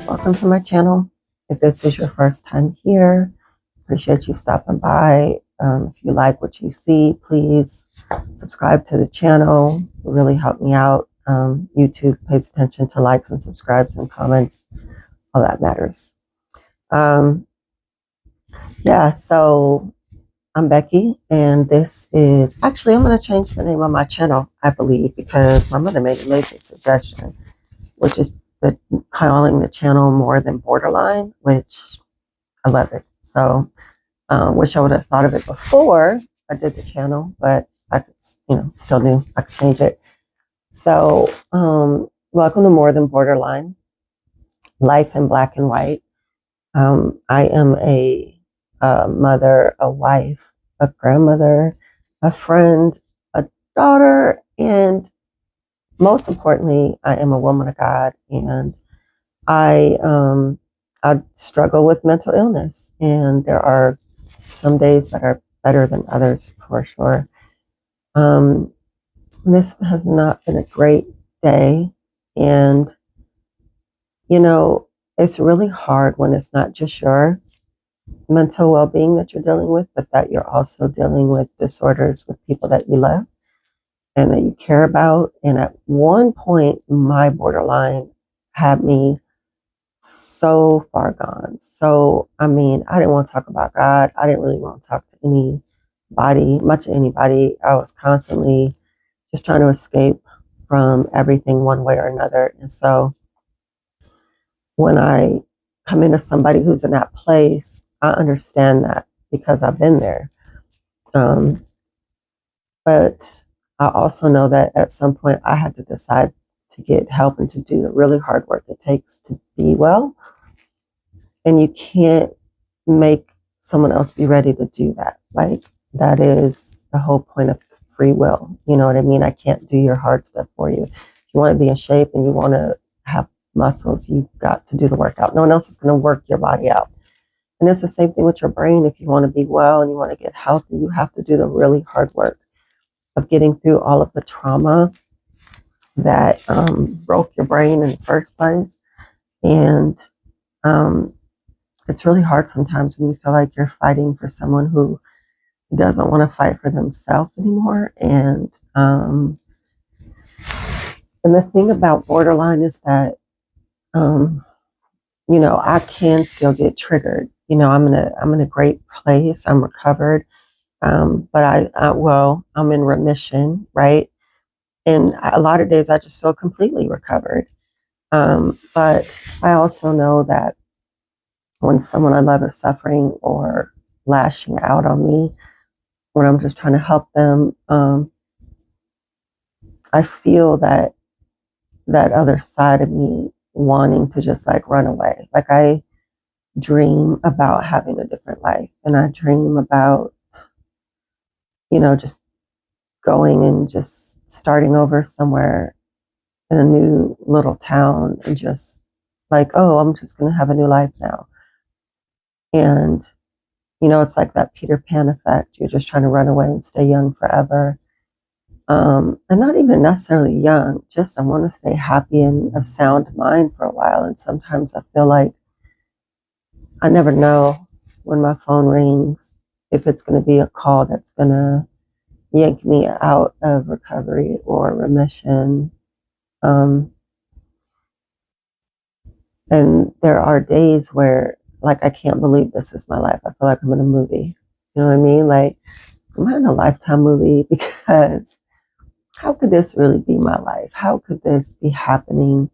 welcome to my channel. If this is your first time here, appreciate you stopping by. If you like what you see, please subscribe to the channel. It really help me out. YouTube pays attention to likes and subscribes and comments. All that matters. So I'm Becky, and this is actually, I'm going to change the name of my channel, I believe, because my mother made a amazing suggestion, which is calling the channel More Than Borderline, which I love it. So wish I would have thought of it before I did the channel, but I could, still knew I could change it. So welcome to More Than Borderline, Life in Black and White. I am a mother, a wife, a grandmother, a friend, a daughter, and most importantly, I am a woman of God, and I struggle with mental illness, and there are some days that are better than others for sure. This has not been a great day, and it's really hard when it's not just your mental well-being that you're dealing with, but that you're also dealing with disorders with people that you love and that you care about. And at one point, my borderline had me so far gone. So, I didn't want to talk about God. I didn't really want to talk to much of anybody. I was constantly just trying to escape from everything one way or another. And so when I come into somebody who's in that place, I understand that because I've been there. But I also know that at some point I had to decide to get help and to do the really hard work it takes to be well. And you can't make someone else be ready to do that. Like, that is the whole point of free will. You know what I mean? I can't do your hard stuff for you. If you want to be in shape and you want to have muscles, you've got to do the workout. No one else is going to work your body out. And it's the same thing with your brain. If you want to be well and you want to get healthy, you have to do the really hard work of getting through all of the trauma that broke your brain in the first place. And it's really hard sometimes when you feel like you're fighting for someone who doesn't want to fight for themselves anymore. And the thing about borderline is that I can still get triggered. I'm in a great place. I'm recovered. But I'm in remission, right? And a lot of days I just feel completely recovered. But I also know that when someone I love is suffering or lashing out on me, when I'm just trying to help them, I feel that other side of me wanting to just like run away. Like, I dream about having a different life, and I dream about, just going and just starting over somewhere in a new little town and just like, oh, I'm just going to have a new life now. And, it's like that Peter Pan effect. You're just trying to run away and stay young forever. And not even necessarily young, just I want to stay happy and of sound mind for a while. And sometimes I feel like I never know when my phone rings if it's going to be a call that's going to yank me out of recovery or remission. And there are days where, like, I can't believe this is my life. I feel like I'm in a movie. You know what I mean? Like, am I in a Lifetime movie? Because how could this really be my life? How could this be happening?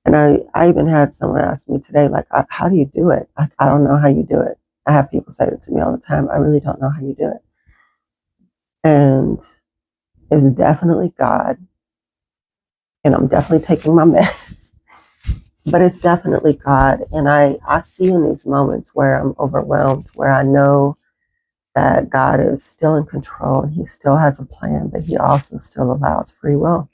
And I even had someone ask me today, like, how do you do it? I don't know how you do it. I have people say that to me all the time. I really don't know how you do it. And it's definitely God. And I'm definitely taking my meds. But it's definitely God. And I see in these moments where I'm overwhelmed, where I know that God is still in control and he still has a plan, but he also still allows free will.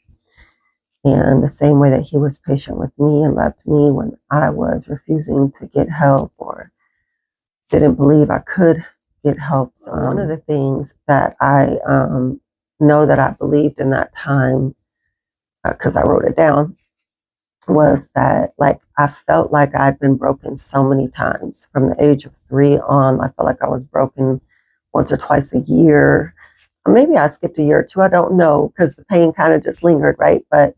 And the same way that he was patient with me and loved me when I was refusing to get help or didn't believe I could get help. One of the things that I know that I believed in that time, because I wrote it down, was that like I felt like I'd been broken so many times from the age of 3 on. I felt like I was broken once or twice a year. Maybe I skipped a year or two. I don't know because the pain kind of just lingered, right? But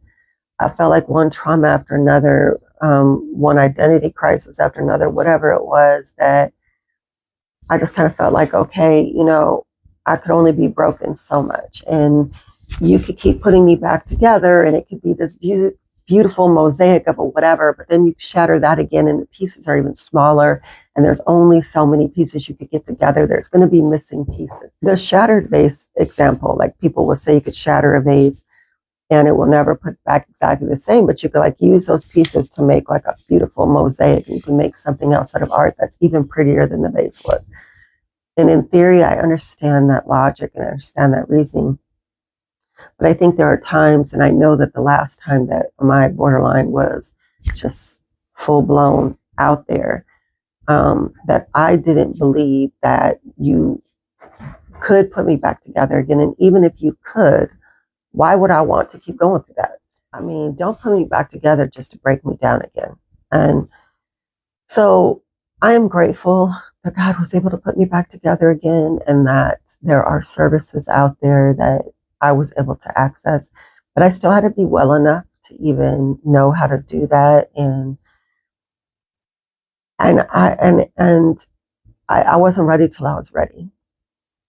I felt like one trauma after another, one identity crisis after another, whatever it was, that I just kind of felt like, okay, I could only be broken so much. And you could keep putting me back together and it could be this beautiful mosaic of a whatever, but then you shatter that again and the pieces are even smaller. And there's only so many pieces you could get together. There's going to be missing pieces. The shattered vase example, like people will say you could shatter a vase and it will never put back exactly the same, but you could like use those pieces to make like a beautiful mosaic. And you can make something else out of art that's even prettier than the vase was. And in theory, I understand that logic and I understand that reasoning. But I think there are times, and I know that the last time that my borderline was just full blown out there, that I didn't believe that you could put me back together again. And even if you could, why would I want to keep going through that? I mean, don't put me back together just to break me down again. And so I am grateful that God was able to put me back together again and that there are services out there that I was able to access. But I still had to be well enough to even know how to do that. And I wasn't ready till I was ready.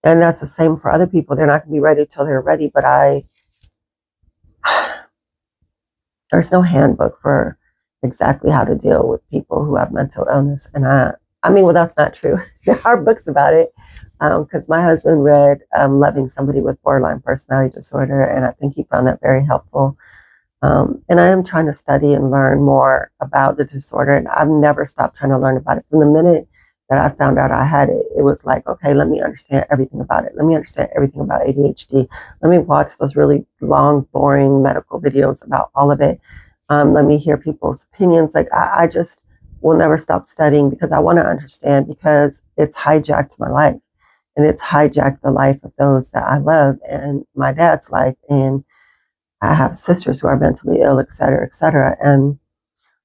And that's the same for other people. They're not going to be ready till they're ready. But there's no handbook for exactly how to deal with people who have mental illness. And I mean, well, that's not true. There are books about it because my husband read Loving Somebody with Borderline Personality Disorder, and I think he found that very helpful. And I am trying to study and learn more about the disorder, and I've never stopped trying to learn about it. From the minute that I found out I had it, it was like, okay, let me understand everything about it. Let me understand everything about ADHD. Let me watch those really long, boring medical videos about all of it. Let me hear people's opinions. Like I just will never stop studying because I want to understand, because it's hijacked my life and it's hijacked the life of those that I love and my dad's life. And I have sisters who are mentally ill, et cetera, et cetera. And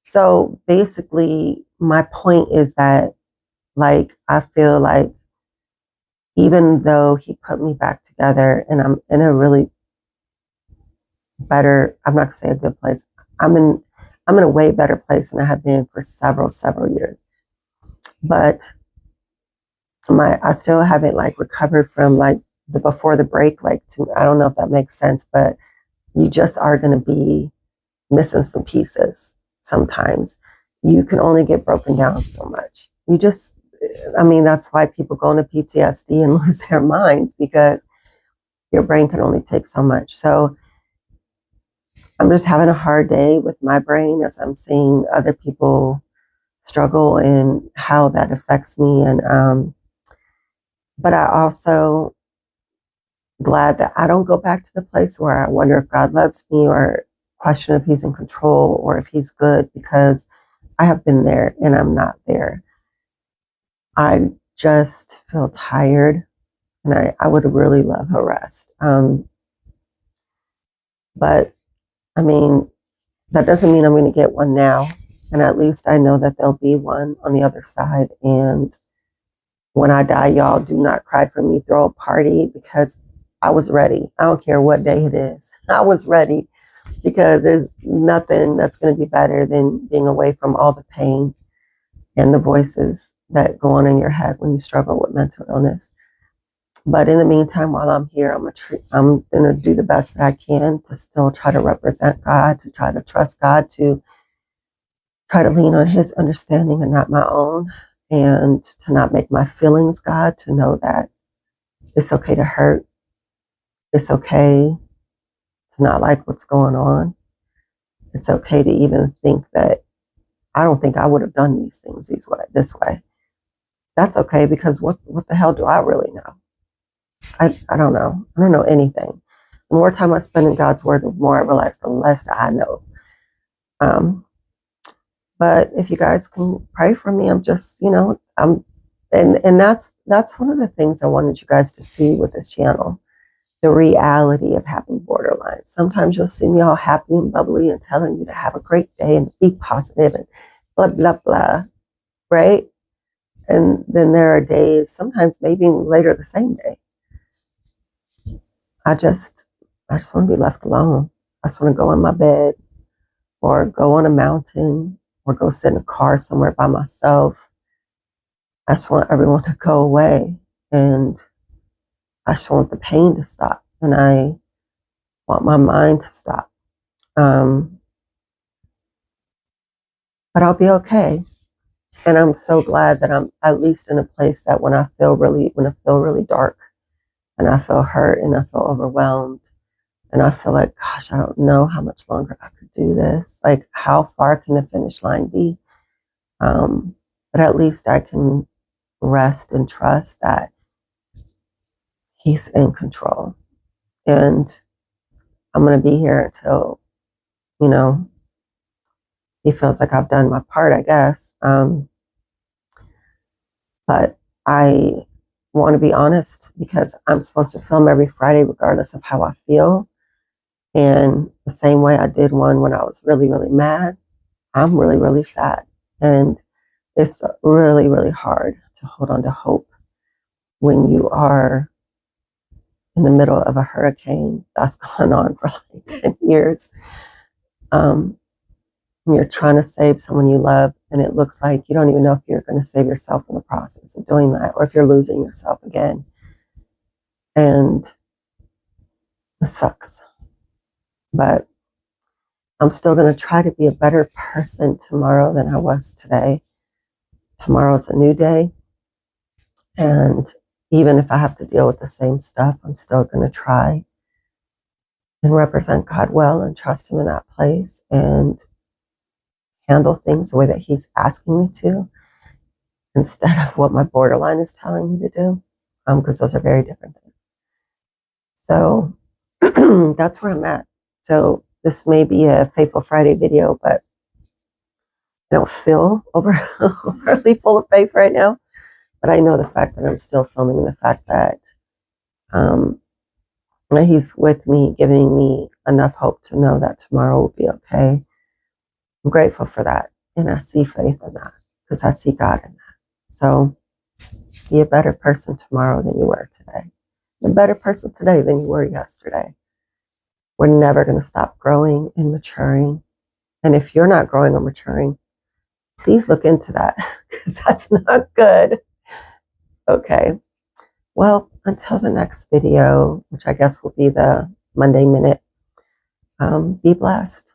so basically my point is that, like, I feel like even though he put me back together and I'm in a really better, I'm not gonna say a good place. I'm in a way better place than I have been for several years. But I still haven't like recovered from like the before the break. Like I don't know if that makes sense, but you just are gonna be missing some pieces sometimes. You can only get broken down so much. I mean, that's why people go into PTSD and lose their minds, because your brain can only take so much. So I'm just having a hard day with my brain as I'm seeing other people struggle and how that affects me. And but I also glad that I don't go back to the place where I wonder if God loves me or question if he's in control or if he's good, because I have been there and I'm not there. I just feel tired and I would really love a rest. But I mean, that doesn't mean I'm going to get one now. And at least I know that there'll be one on the other side. And when I die, y'all do not cry for me. Throw a party, because I was ready. I don't care what day it is. I was ready, because there's nothing that's going to be better than being away from all the pain and the voices that go on in your head when you struggle with mental illness. But in the meantime, while I'm here, I'm going to do the best that I can to still try to represent God, to try to trust God, to try to lean on his understanding and not my own, and to not make my feelings God, to know that it's okay to hurt. It's okay to not like what's going on. It's okay to even think that I don't think I would have done these things this way. That's okay, because what the hell do I really know? I don't know. I don't know anything. The more time I spend in God's word, the more I realize the less I know. But if you guys can pray for me, I'm just, and that's one of the things I wanted you guys to see with this channel, the reality of having borderline. Sometimes you'll see me all happy and bubbly and telling you to have a great day and be positive and blah, blah, blah, right? And then there are days, sometimes maybe later the same day, I just want to be left alone. I just want to go in my bed or go on a mountain or go sit in a car somewhere by myself. I just want everyone to go away, and I just want the pain to stop, and I want my mind to stop. But I'll be okay. And I'm so glad that I'm at least in a place that when I feel really dark and I feel hurt and I feel overwhelmed and I feel like, gosh, I don't know how much longer I could do this. Like, how far can the finish line be? But at least I can rest and trust that he's in control. And I'm going to be here until, he feels like I've done my part, I guess. But I want to be honest because I'm supposed to film every Friday regardless of how I feel. And the same way I did one when I was really, really mad, I'm really, really sad. And it's really, really hard to hold on to hope when you are in the middle of a hurricane that's gone on for like 10 years. You're trying to save someone you love, and it looks like you don't even know if you're going to save yourself in the process of doing that, or if you're losing yourself again. And it sucks. But I'm still going to try to be a better person tomorrow than I was today. Tomorrow's a new day. And even if I have to deal with the same stuff, I'm still going to try and represent God well and trust him in that place and handle things the way that he's asking me to instead of what my borderline is telling me to do, because those are very different things. So that's where I'm at. So this may be a Faithful Friday video, but I don't feel overly full of faith right now. But I know the fact that I'm still filming, and the fact that he's with me, giving me enough hope to know that tomorrow will be okay. I'm grateful for that. And I see faith in that because I see God in that. So be a better person tomorrow than you were today. A better person today than you were yesterday. We're never going to stop growing and maturing. And if you're not growing or maturing, please look into that because that's not good. Okay. Well, until the next video, which I guess will be the Monday Minute, be blessed.